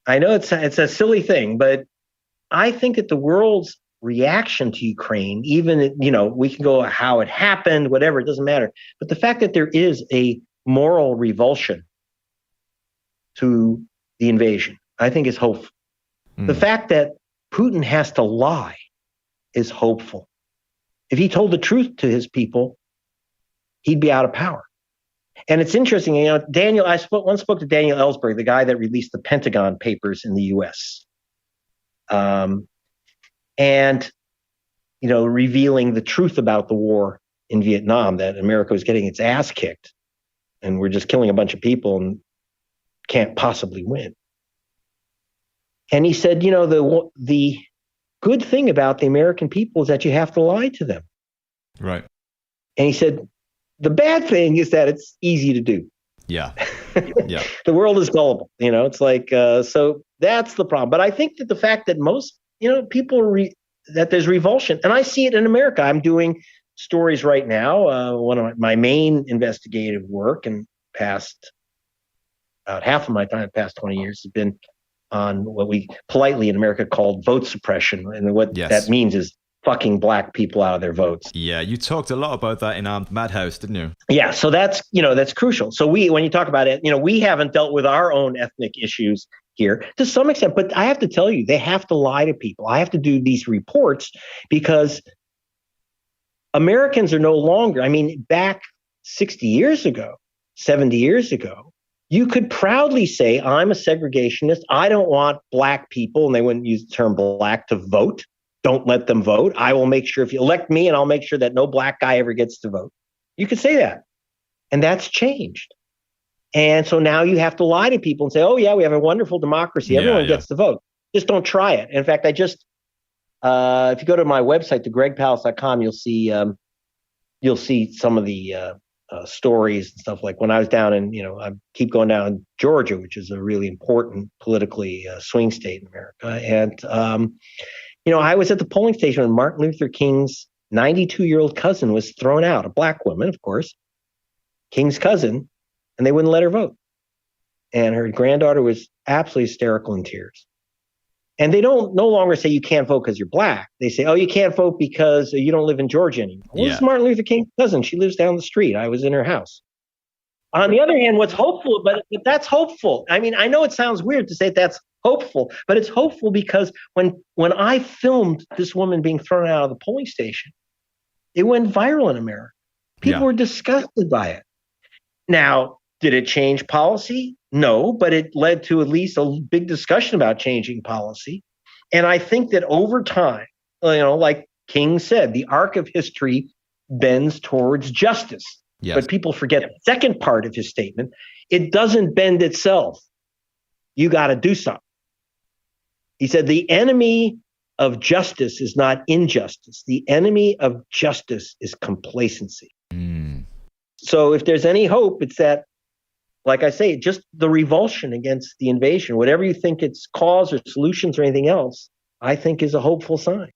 I know it's a silly thing, but I think that the world's reaction to Ukraine, even, we can go how it happened, whatever, it doesn't matter. But the fact that there is a moral revulsion to the invasion, I think is hopeful. The fact that Putin has to lie is hopeful. If he told the truth to his people, he'd be out of power. And it's interesting, Daniel, once spoke to Daniel Ellsberg, the guy that released the Pentagon Papers in the U.S. And, revealing the truth about the war in Vietnam, that America was getting its ass kicked and we're just killing a bunch of people and can't possibly win. And he said, the good thing about the American people is that you have to lie to them. Right. And he said, the bad thing is that it's easy to do. Yeah. Yeah. The world is gullible. It's like, so that's the problem. But I think that the fact that most, people that there's revulsion, and I see it in America. I'm doing stories right now. One of my main investigative work and about half of my time, the past 20 years, has been on what we politely in America called vote suppression. And what that means is fucking black people out of their votes. Yeah, you talked a lot about that in Armed Madhouse, didn't you? Yeah, so that's crucial. So when you talk about it, we haven't dealt with our own ethnic issues here to some extent, but I have to tell you, they have to lie to people. I have to do these reports because Americans are no longer, back 60 years ago, 70 years ago, you could proudly say, I'm a segregationist. I don't want black people, and they wouldn't use the term black, to vote. Don't let them vote. I will make sure if you elect me, and I'll make sure that no black guy ever gets to vote. You could say that. And that's changed. And so now you have to lie to people and say, oh, yeah, we have a wonderful democracy. Everyone gets to vote. Just don't try it. In fact, if you go to my website, thegregpalast.com, you'll see some of the stories and stuff. Like when I was down in, I keep going down Georgia, which is a really important politically swing state in America. And, I was at the polling station when Martin Luther King's 92-year-old cousin was thrown out, a black woman, of course, King's cousin, and they wouldn't let her vote. And her granddaughter was absolutely hysterical in tears. And they don't no longer say you can't vote because you're black. They say, oh, you can't vote because you don't live in Georgia anymore. Well, this is Martin Luther King's cousin. She lives down the street. I was in her house. On the other hand, what's hopeful, but that's hopeful. I know it sounds weird to say that's hopeful, but it's hopeful because when I filmed this woman being thrown out of the polling station, it went viral in America. People were disgusted by it. Now, did it change policy? No, but it led to at least a big discussion about changing policy. And I think that over time, like King said, the arc of history bends towards justice. Yes. But people forget the second part of his statement. It doesn't bend itself. You got to do something. He said, the enemy of justice is not injustice. The enemy of justice is complacency. So if there's any hope, it's that, like I say, just the revulsion against the invasion, whatever you think its cause or solutions or anything else, I think is a hopeful sign.